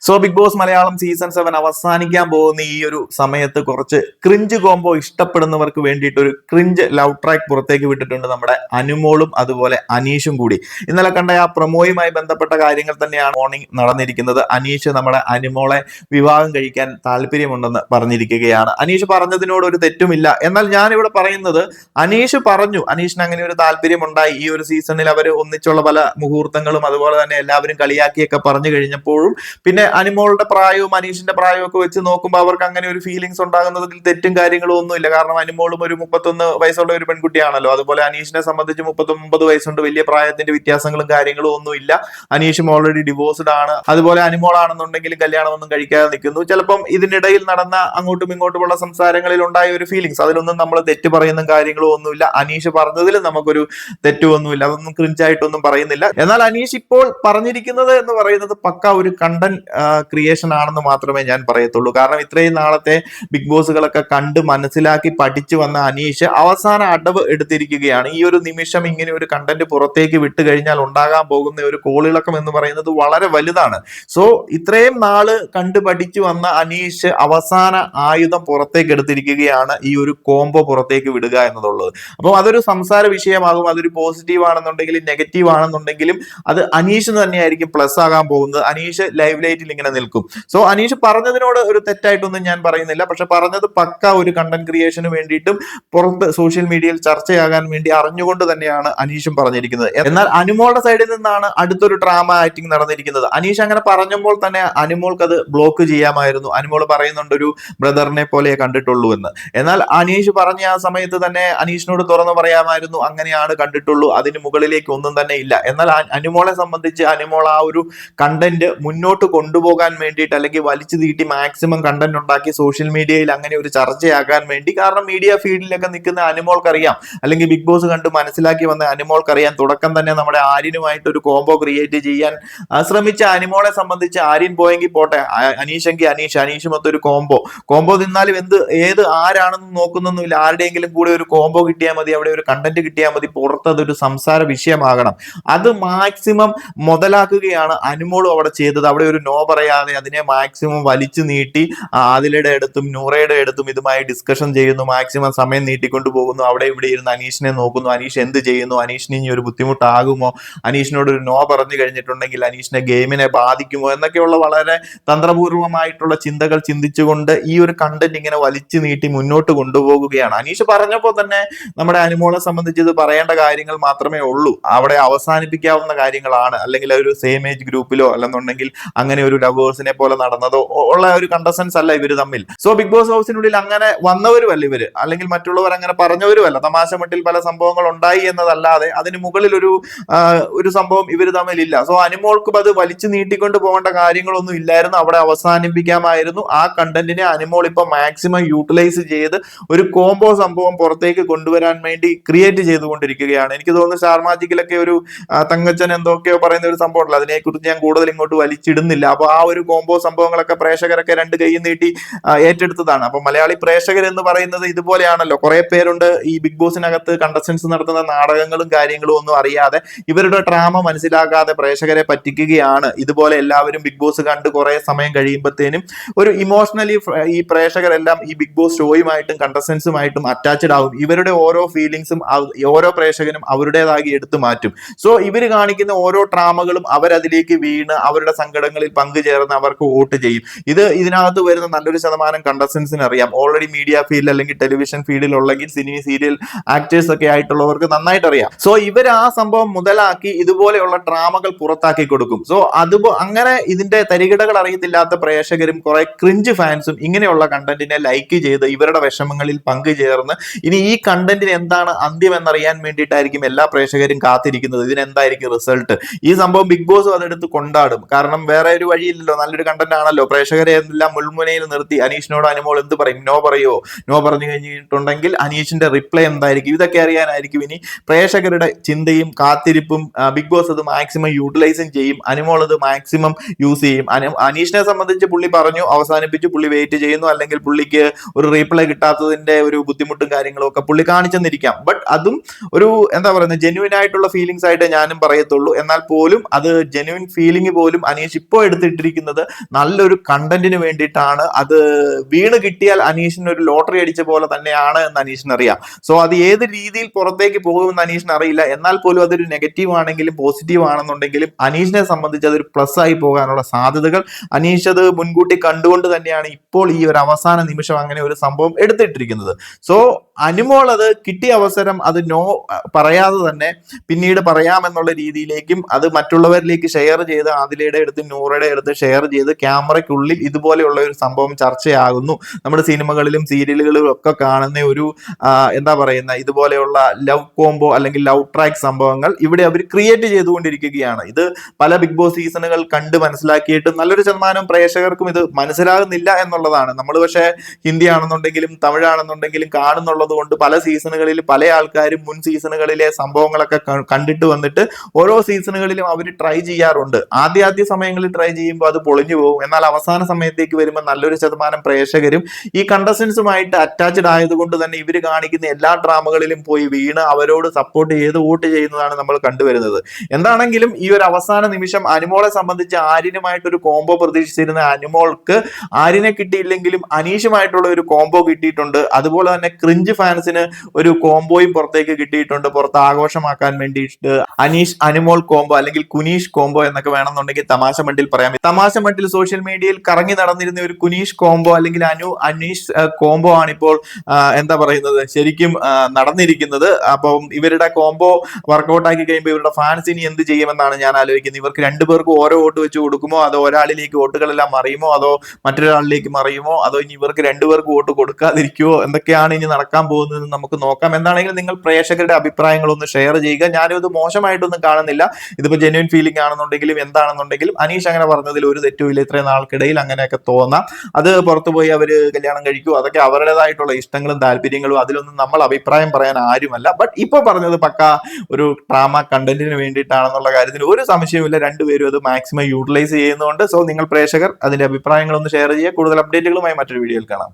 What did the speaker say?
So Bigg Boss Malayalam season 7 അവസാനിക്കാൻ പോകുന്ന ഈ ഒരു സമയത്ത് കുറച്ച് ക്രിഞ്ച് കോംബോ ഇഷ്ടപ്പെടുന്നവർക്ക് വേണ്ടിയിട്ട് ഒരു ക്രിഞ്ച് ലവ് ട്രാക്ക് പുറത്തേക്ക് വിട്ടിട്ടുണ്ട് നമ്മുടെ അനുമോളും അതുപോലെ അനീഷും കൂടി. ഇന്നലെ കണ്ട ആ പ്രൊമോയുമായി ബന്ധപ്പെട്ട കാര്യങ്ങൾ തന്നെയാണ് മോർണിംഗ് നടന്നിരിക്കുന്നത്. അനീഷ് നമ്മുടെ അനുമോളെ വിവാഹം കഴിക്കാൻ താല്പര്യമുണ്ടെന്ന് പറഞ്ഞിരിക്കുകയാണ്. അനീഷ് പറഞ്ഞതിനോട് ഒരു തെറ്റുമില്ല. എന്നാൽ ഞാൻ ഇവിടെ പറയുന്നത്, അനീഷ് പറഞ്ഞു അനീഷിന് അങ്ങനെ ഒരു താല്പര്യം ഉണ്ടായി. ഈ ഒരു സീസണിൽ അവർ ഒന്നിച്ചുള്ള പല മുഹൂർത്തങ്ങളും അതുപോലെ തന്നെ എല്ലാവരും കളിയാക്കിയൊക്കെ പറഞ്ഞു കഴിഞ്ഞപ്പോഴും പിന്നെ അനുമോളുടെ പ്രായവും അനീഷിന്റെ പ്രായവും ഒക്കെ വെച്ച് നോക്കുമ്പോൾ അവർക്ക് അങ്ങനെ ഒരു ഫീലിങ്സ് ഉണ്ടാകുന്നതിൽ തെറ്റും കാര്യങ്ങളും ഒന്നുമില്ല. കാരണം അനുമോളും ഒരു 31 വയസ്സുള്ള ഒരു പെൺകുട്ടിയാണല്ലോ. അതുപോലെ അനീഷിനെ സംബന്ധിച്ച് 39 വയസ്സുണ്ട്. വലിയ പ്രായത്തിന്റെ വ്യത്യാസങ്ങളും കാര്യങ്ങളും ഒന്നുമില്ല. അനീഷും ഓൾറെഡി ഡിവോഴ്സ്ഡ് ആണ്. അതുപോലെ അനുമോളാണെന്നുണ്ടെങ്കിലും കല്യാണമൊന്നും കഴിക്കാതെ നിൽക്കുന്നു. ചിലപ്പം ഇതിനിടയിൽ നടന്ന അങ്ങോട്ടും ഇങ്ങോട്ടുമുള്ള സംസാരങ്ങളിൽ ഉണ്ടായ ഒരു ഫീലിങ്സ്, അതിലൊന്നും നമ്മൾ തെറ്റ് പറയുന്ന കാര്യങ്ങളും ഒന്നുമില്ല. അനീഷ് പറഞ്ഞതിൽ നമുക്കൊരു തെറ്റുമൊന്നുമില്ല. അതൊന്നും ക്രിഞ്ചായിട്ടൊന്നും പറയുന്നില്ല. എന്നാൽ അനീഷ് ഇപ്പോൾ പറഞ്ഞിരിക്കുന്നത് എന്ന് പറയുന്നത് പക്ക ഒരു കണ്ടന്റ് ക്രിയേഷൻ ആണെന്ന് മാത്രമേ ഞാൻ പറയത്തുള്ളൂ. കാരണം ഇത്രയും നാളത്തെ ബിഗ് ബോസുകളൊക്കെ കണ്ട് മനസ്സിലാക്കി പഠിച്ചു വന്ന അനീഷ് അവസാന അടവ് എടുത്തിരിക്കുകയാണ്. ഈ ഒരു നിമിഷം ഇങ്ങനെ ഒരു കണ്ടന്റ് പുറത്തേക്ക് വിട്ടു കഴിഞ്ഞാൽ ഉണ്ടാകാൻ പോകുന്ന ഒരു കോളിളക്കം എന്ന് പറയുന്നത് വളരെ വലുതാണ്. സോ ഇത്രയും നാള് കണ്ടു പഠിച്ചു വന്ന അനീഷ് അവസാന ആയുധം പുറത്തേക്ക് എടുത്തിരിക്കുകയാണ്, ഈ ഒരു കോംബോ പുറത്തേക്ക് വിടുക എന്നുള്ളത്. അപ്പോൾ അതൊരു സംസാര വിഷയമാകും. അതൊരു പോസിറ്റീവ് ആണെന്നുണ്ടെങ്കിലും നെഗറ്റീവ് ആണെന്നുണ്ടെങ്കിലും അത് അനീഷ് തന്നെയായിരിക്കും പ്ലസ് ആകാൻ പോകുന്നത്. അനീഷ് ലൈവ് ലൈറ്റിൽ ഇങ്ങനെ നിൽക്കും. സോ അനീഷ് പറഞ്ഞതിനോട് ഒരു തെറ്റായിട്ടൊന്നും ഞാൻ പറയുന്നില്ല. പക്ഷെ പറഞ്ഞത് പക്ക ഒരു കണ്ടന്റ് ക്രിയേഷന് വേണ്ടിയിട്ടും പുറത്ത് സോഷ്യൽ മീഡിയയിൽ ചർച്ചയാകാൻ വേണ്ടി അറിഞ്ഞുകൊണ്ട് തന്നെയാണ് അനീഷും പറഞ്ഞിരിക്കുന്നത്. എന്നാൽ അനുമോളുടെ സൈഡിൽ നിന്നാണ് അടുത്തൊരു ഡ്രാമ ആക്ടിങ് നടന്നിരിക്കുന്നത്. അനീഷ് അങ്ങനെ പറഞ്ഞപ്പോൾ തന്നെ അനുമോൾക്ക് അത് ബ്ലോക്ക് ചെയ്യാമായിരുന്നു. അനുമോൾ പറയുന്നുണ്ട് ഒരു ബ്രദറിനെ പോലെ കണ്ടിട്ടുള്ളൂ എന്ന്. എന്നാൽ അനീഷ് പറഞ്ഞ ആ സമയത്ത് തന്നെ അനീഷിനോട് തുറന്നു പറയാമായിരുന്നു അങ്ങനെയാണ് കണ്ടിട്ടുള്ളൂ, അതിന് മുകളിലേക്ക് ഒന്നും തന്നെ ഇല്ല. എന്നാൽ അനുമോളെ സംബന്ധിച്ച് അനുമോൾ ആ ഒരു കണ്ടന്റ് മുന്നോട്ട് കൊണ്ടുപോകാൻ വേണ്ടിയിട്ട് അല്ലെങ്കിൽ വലിച്ചു തീട്ടി മാക്സിമം കണ്ടന്റ് ഉണ്ടാക്കി സോഷ്യൽ മീഡിയയിൽ അങ്ങനെ ഒരു ചർച്ചയാക്കാൻ വേണ്ടി, കാരണം മീഡിയ ഫീൽഡിലൊക്കെ നിൽക്കുന്ന അനുമോൾക്കറിയാം, അല്ലെങ്കിൽ ബിഗ് ബോസ് കണ്ട് മനസ്സിലാക്കി വന്ന അനുമോൾക്കറിയാം, തുടക്കം തന്നെ നമ്മുടെ ആര്യനുമായിട്ട് ഒരു കോംബോ ക്രിയേറ്റ് ചെയ്യാൻ ശ്രമിച്ച അനുമോളെ സംബന്ധിച്ച് ആര്യൻ പോയെങ്കിൽ പോട്ടെ, അനീഷെങ്കിൽ അനീഷ് മൊത്തം ഒരു കോംബോ നിന്നാലും ഏത് ആരാണെന്ന് നോക്കുന്നൊന്നുമില്ല. ആരുടെയെങ്കിലും കൂടെ ഒരു കോംബോ കിട്ടിയാൽ മതി, അവിടെ ഒരു കണ്ടന്റ് കിട്ടിയാൽ മതി, പുറത്തതൊരു സംസാര വിഷയമാകണം. അത് മാക്സിമം മുതലാക്കുകയാണ് അനുമോളും അവിടെ ചെയ്തത്. അവിടെ ഒരു നോ പറയാതെ അതിനെ മാക്സിമം വലിച്ചു നീട്ടി ആദിലയുടെ അടുത്തും നൂറയുടെ അടുത്തും ഇതുമായി ഡിസ്കഷൻ ചെയ്യുന്നു, മാക്സിമം സമയം നീട്ടിക്കൊണ്ടു പോകുന്നു. അവിടെ ഇവിടെ ഇരുന്ന് അനീഷിനെ നോക്കുന്നു, അനീഷ് എന്ത് ചെയ്യുന്നു, അനീഷിന് ഇനി ഒരു ബുദ്ധിമുട്ടാകുമോ, അനീഷിനോട് ഒരു നോ പറഞ്ഞു കഴിഞ്ഞിട്ടുണ്ടെങ്കിൽ അനീഷിനെ ഗെയിമിനെ ബാധിക്കുമോ എന്നൊക്കെയുള്ള വളരെ തന്ത്രപൂർവമായിട്ടുള്ള ചിന്തകൾ ചിന്തിച്ചുകൊണ്ട് ഈ ഒരു കണ്ടന്റ് ഇങ്ങനെ വലിച്ചു നീട്ടി മുന്നോട്ട് കൊണ്ടുപോകുകയാണ്. അനീഷ് പറഞ്ഞപ്പോൾ തന്നെ നമ്മുടെ അനുമോളെ സംബന്ധിച്ച് ഇത് പറയേണ്ട കാര്യങ്ങൾ മാത്രമേ ഉള്ളൂ, അവിടെ അവസാനിപ്പിക്കാവുന്ന കാര്യങ്ങളാണ്. അല്ലെങ്കിൽ ഒരു സെയിം ഏജ് ഗ്രൂപ്പിലോ അല്ലെന്നുണ്ടെങ്കിൽ അങ്ങനെ ഒരു ലവേഴ്സിനെ പോലെ നടന്നതോ ഉള്ള ഒരു കണ്ടസ്റ്റൻസ് അല്ല ഇവര് തമ്മിൽ. സോ ബിഗ് ബോസ് ഹൗസിനുള്ളിൽ അങ്ങനെ വന്നവരുമല്ല ഇവര്, അല്ലെങ്കിൽ മറ്റുള്ളവർ അങ്ങനെ പറഞ്ഞവരുമല്ല. തമാശ മട്ടിൽ പല സംഭവങ്ങൾ ഉണ്ടായി എന്നതല്ലാതെ അതിന് മുകളിൽ ഒരു സംഭവം ഇവര് തമ്മിലില്ല. സോ അനുമോൾക്കും അത് വലിച്ചു നീട്ടിക്കൊണ്ട് പോകേണ്ട കാര്യങ്ങളൊന്നും ഇല്ലായിരുന്നു, അവിടെ അവസാനിപ്പിക്കാമായിരുന്നു. ആ കണ്ടന്റിനെ അനുമോൾ ഇപ്പൊ മാക്സിമം യൂട്ടിലൈസ് ചെയ്ത് ഒരു കോംബോ സംഭവം പുറത്തേക്ക് കൊണ്ടുവരാൻ വേണ്ടി ക്രിയേറ്റ് ചെയ്തുകൊണ്ടിരിക്കുകയാണ്. എനിക്ക് തോന്നുന്നു സ്റ്റാർ മാജിക്കിലൊക്കെ ഒരു തങ്കച്ചൻ എന്തൊക്കെയോ പറയുന്ന ഒരു സംഭവം ഉണ്ടല്ലോ, അതിനെക്കുറിച്ച് ഞാൻ കൂടുതൽ ഇങ്ങോട്ട് വലിച്ചിടുന്നില്ല. അപ്പൊ ആ ഒരു കോംബോ സംഭവങ്ങളൊക്കെ പ്രേക്ഷകരൊക്കെ രണ്ട് കൈ നീട്ടി ഏറ്റെടുത്തതാണ്. അപ്പൊ മലയാളി പ്രേക്ഷകർ എന്ന് പറയുന്നത് ഇതുപോലെയാണല്ലോ, കുറെ പേരുണ്ട് ഈ ബിഗ് ബോസിനകത്ത് കണ്ടസ്റ്റൻസ് നടത്തുന്ന നാടകങ്ങളും കാര്യങ്ങളും ഒന്നും അറിയാതെ, ഇവരുടെ ഡ്രാമ മനസ്സിലാക്കാതെ പ്രേക്ഷകരെ പറ്റിക്കുകയാണ്. ഇതുപോലെ എല്ലാവരും ബിഗ് ബോസ് കണ്ട് കുറെ സമയം കഴിയുമ്പോഴത്തേനും ഒരു ഇമോഷണലി ഈ പ്രേക്ഷകരെല്ലാം ഈ ബിഗ് ബോസ് ഷോയുമായിട്ടും കണ്ടസ്റ്റൻസുമായിട്ടും അറ്റാച്ച്ഡ് ആവും. ഇവരുടെ ഓരോ ഫീലിങ്സും ഓരോ പ്രേക്ഷകനും അവരുടേതായി എടുത്തു മാറ്റും. സോ ഇവർ കാണിക്കുന്ന ഓരോ ഡ്രാമകളും അവരതിലേക്ക് വീണ് അവരുടെ സങ്കടങ്ങളിൽ പങ്കുചേർന്ന് അവർക്ക് വോട്ട് ചെയ്യും. ഇതിനകത്ത് വരുന്ന നല്ലൊരു ശതമാനം കണ്ടസ്റ്റൻസിന് അറിയാം, ഓൾറെഡി മീഡിയ ഫീൽഡ് അല്ലെങ്കിൽ ടെലിവിഷൻ ഫീൽഡിൽ ഉള്ളെങ്കിൽ സിനിമ സീരിയൽ ആക്ടേഴ്സ് ഒക്കെ ആയിട്ടുള്ളവർക്ക് നന്നായിട്ട് അറിയാം. സോ ഇവർ ആ സംഭവം മുതലാക്കി ഇതുപോലെയുള്ള ഡ്രാമകൾ പുറത്താക്കി കൊടുക്കും. സോ അങ്ങനെ ഇതിന്റെ തരികിടകൾ അറിയത്തില്ലാത്ത പ്രേക്ഷകരും കുറെ ക്രിഞ്ച് ഫാൻസും ഇങ്ങനെയുള്ള കണ്ടന്റിനെ ലൈക്ക് ചെയ്ത് ഇവരുടെ വിഷമങ്ങളിൽ പങ്കുചേർന്ന് ഇനി ഈ കണ്ടന്റിന് എന്താണ് അന്ത്യം എന്നറിയാൻ വേണ്ടിയിട്ടായിരിക്കും എല്ലാ പ്രേക്ഷകരും കാത്തിരിക്കുന്നത്, ഇതിനെന്തായിരിക്കും റിസൾട്ട്. ഈ സംഭവം ബിഗ് ബോസ് അതെടുത്ത് കൊണ്ടാടും. കാരണം വേറെ ഒരു വഴിയില്ലല്ലോ, നല്ലൊരു കണ്ടന്റ് ആണല്ലോ. പ്രേക്ഷകരെ എല്ലാം മുൾമുനയിൽ നിർത്തി അനീഷിനോട് അനുമോൾ എന്ത് പറയും, നോ പറയോ, നോ പറഞ്ഞു കഴിഞ്ഞിട്ടുണ്ടെങ്കിൽ അനീഷിന്റെ റിപ്ലൈ എന്തായിരിക്കും, ഇതൊക്കെ അറിയാനായിരിക്കും ഇനി പ്രേക്ഷകരുടെ ചിന്തയും കാത്തിരിപ്പും. ബിഗ് ബോസ് അത് മാക്സിമം യൂട്ടിലൈസും ചെയ്യും, അനുമോൾ അത് മാക്സിമം യൂസ് ചെയ്യും. അനീഷിനെ സംബന്ധിച്ച് പുള്ളി പറഞ്ഞു അവസാനിപ്പിച്ചു, പുള്ളി വെയിറ്റ് ചെയ്യുന്നു, അല്ലെങ്കിൽ പുള്ളിക്ക് ഒരു റീപ്ലൈ കിട്ടാത്തതിന്റെ ഒരു ബുദ്ധിമുട്ടും കാര്യങ്ങളും ഒക്കെ പുള്ളി കാണിച്ചെന്നിരിക്കാം. ബട്ട് അതും ഒരു എന്താ പറയുന്നത് ജെന്യുവൻ ആയിട്ടുള്ള ഫീലിങ്സ് ആയിട്ട് ഞാനും പറയത്തുള്ളൂ. എന്നാൽ പോലും അത് ജെന്യുവൻ ഫീലിംഗ് പോലും അനീഷ് ഇപ്പോൾ എടുത്ത് എടുത്തിട്ടിരിക്കുന്നത് നല്ലൊരു കണ്ടന്റിന് വേണ്ടിയിട്ടാണ്. അത് വീണ് കിട്ടിയാൽ അനീഷിന് ഒരു ലോട്ടറി അടിച്ച പോലെ തന്നെയാണ് എന്ന് അനീഷിന് അറിയാം. സോ അത് ഏത് രീതിയിൽ പുറത്തേക്ക് പോകുമെന്ന് അനീഷിന് അറിയില്ല. എന്നാൽ പോലും അതൊരു നെഗറ്റീവ് ആണെങ്കിലും പോസിറ്റീവ് ആണെന്നുണ്ടെങ്കിലും അനീഷിനെ സംബന്ധിച്ച് അതൊരു പ്ലസ് ആയി പോകാനുള്ള സാധ്യതകൾ അനീഷ് അത് മുൻകൂട്ടി കണ്ടുകൊണ്ട് തന്നെയാണ് ഇപ്പോൾ ഈ ഒരു അവസാന നിമിഷം അങ്ങനെ ഒരു സംഭവം എടുത്തിട്ടിരിക്കുന്നത്. സോ അനുമോൾ അത് കിട്ടിയ അവസരം അത് നോ പറയാതെ തന്നെ പിന്നീട് പറയാമെന്നുള്ള രീതിയിലേക്കും അത് മറ്റുള്ളവരിലേക്ക് ഷെയർ ചെയ്ത് ആദിലയുടെ അടുത്ത് നൂറയുടെ അടുത്ത് ഷെയർ ചെയ്ത് ക്യാമറയ്ക്കുള്ളിൽ ഇതുപോലെയുള്ള ഒരു സംഭവം ചർച്ചയാകുന്നു. നമ്മുടെ സിനിമകളിലും സീരിയലുകളിലും ഒക്കെ കാണുന്ന ഒരു എന്താ പറയുന്ന ഇതുപോലെയുള്ള ലവ് കോംബോ അല്ലെങ്കിൽ ലവ് ട്രാക്ക് സംഭവങ്ങൾ ഇവിടെ അവർ ക്രിയേറ്റ് ചെയ്തുകൊണ്ടിരിക്കുകയാണ്. ഇത് പല ബിഗ് ബോസ് സീസണുകൾ കണ്ട് മനസ്സിലാക്കിയിട്ട് നല്ലൊരു ശതമാനം പ്രേക്ഷകർക്കും ഇത് മനസ്സിലാകുന്നില്ല എന്നുള്ളതാണ്. നമ്മൾ പക്ഷേ ഹിന്ദി ആണെന്നുണ്ടെങ്കിലും തമിഴാണെന്നുണ്ടെങ്കിലും കാണുന്നുള്ളത് കൊണ്ട് പല സീസണുകളിൽ പല ആൾക്കാരും മുൻ സീസണുകളിലെ സംഭവങ്ങളൊക്കെ കണ്ടിട്ട് വന്നിട്ട് ഓരോ സീസണുകളിലും അവർ ട്രൈ ചെയ്യാറുണ്ട്. ആദ്യ സമയങ്ങളിൽ ട്രൈ ചെയ്യുമ്പോൾ അത് പൊളിഞ്ഞു പോകും. എന്നാൽ അവസാന സമയത്തേക്ക് വരുമ്പോൾ നല്ലൊരു ശതമാനം പ്രേക്ഷകരും ഈ കണ്ടസ്റ്റൻസുമായിട്ട് അറ്റാച്ച്ഡ് ആയതുകൊണ്ട് തന്നെ ഇവർ കാണിക്കുന്ന എല്ലാ ഡ്രാമകളിലും പോയി വീണ് അവരോട് സപ്പോർട്ട് ചെയ്ത് വോട്ട് ചെയ്യുന്നതാണ് നമ്മൾ കണ്ടുവരുന്നത്. എന്താണെങ്കിലും ഈ ഒരു അവസാന നിമിഷം അനുമോളെ സംബന്ധിച്ച് ആര്യനുമായിട്ടൊരു കോംബോ പ്രതീക്ഷിച്ചിരുന്ന അനുമോൾക്ക് ആര്യനെ കിട്ടിയില്ലെങ്കിലും അനീഷുമായിട്ടുള്ള ഒരു കോംബോ കിട്ടിയിട്ടുണ്ട്. അതുപോലെ തന്നെ ക്രിഞ്ച് ഫാൻസിന് ഒരു കോംബോയും പുറത്തേക്ക് കിട്ടിയിട്ടുണ്ട്. പുറത്ത് ആഘോഷമാക്കാൻ വേണ്ടിയിട്ട് അനീഷ് അനുമോൾ കോംബോ അല്ലെങ്കിൽ കുനീഷ് കോംബോ എന്നൊക്കെ വേണമെന്നുണ്ടെങ്കിൽ തമാശ മട്ടിൽ പറയാം. തമാശ മട്ടിൽ സോഷ്യൽ മീഡിയയിൽ കറങ്ങി നടന്നിരുന്ന ഒരു കുനീഷ് കോംബോ അല്ലെങ്കിൽ അനീഷ് കോംബോ ആണ് ഇപ്പോൾ എന്താ പറയുന്നത് ശരിക്കും നടന്നിരിക്കുന്നത്. അപ്പം ഇവരുടെ കോംബോ വർക്കൗട്ട് ആക്കി കഴിയുമ്പോൾ ഇവരുടെ ഫാൻസ് ഇനി എന്ത് ചെയ്യുമെന്നാണ് ഞാൻ ആലോചിക്കുന്നത്. ഇവർക്ക് രണ്ടുപേർക്ക് ഓരോ വോട്ട് വെച്ച് കൊടുക്കുമോ, അതോ ഒരാളിലേക്ക് വോട്ടുകളെല്ലാം മറിയുമോ, അതോ മറ്റൊരാളിലേക്ക് മറിയുമോ, അതോ ഇനി ഇവർക്ക് രണ്ടുപേർക്ക് വോട്ട് കൊടുക്കാതിരിക്കുമോ, എന്തൊക്കെയാണ് ഇനി നടക്കാൻ പോകുന്നതെന്ന് നമുക്ക് നോക്കാം. എന്താണെങ്കിലും നിങ്ങൾ പ്രേക്ഷകരുടെ അഭിപ്രായങ്ങളൊന്ന് ഷെയർ ചെയ്യുക. ഞാനും ഇത് മോശമായിട്ടൊന്നും കാണുന്നില്ല. ഇതിപ്പോ ജെന്യൂൻ ഫീലിംഗ് ആണെന്നുണ്ടെങ്കിലും എന്താണെന്നുണ്ടെങ്കിലും അനീഷ് അങ്ങനെ പറഞ്ഞതിൽ ഒരു തെറ്റുമില്ല. ഇത്രയും നാൾക്കിടയിൽ അങ്ങനെയൊക്കെ തോന്നാം. അത് പുറത്തുപോയി അവര് കല്യാണം കഴിക്കും, അതൊക്കെ അവരുടേതായിട്ടുള്ള ഇഷ്ടങ്ങളും താല്പര്യങ്ങളും, അതിലൊന്നും നമ്മൾ അഭിപ്രായം പറയാൻ ആരുമല്ല. ബട്ട് ഇപ്പൊ പറഞ്ഞത് പക്ക ഒരു ഡ്രാമ കണ്ടന്റിന് വേണ്ടിയിട്ടാണെന്നുള്ള കാര്യത്തിൽ ഒരു സംശയവുമില്ല. രണ്ടുപേരും അത് മാക്സിമം യൂട്ടിലൈസ് ചെയ്യുന്നുണ്ട്. സോ നിങ്ങൾ പ്രേക്ഷകർ അതിന്റെ അഭിപ്രായങ്ങളൊന്ന് ഷെയർ ചെയ്യുക. കൂടുതൽ അപ്ഡേറ്റുകളുമായി മറ്റൊരു വീഡിയോയിൽ കാണാം.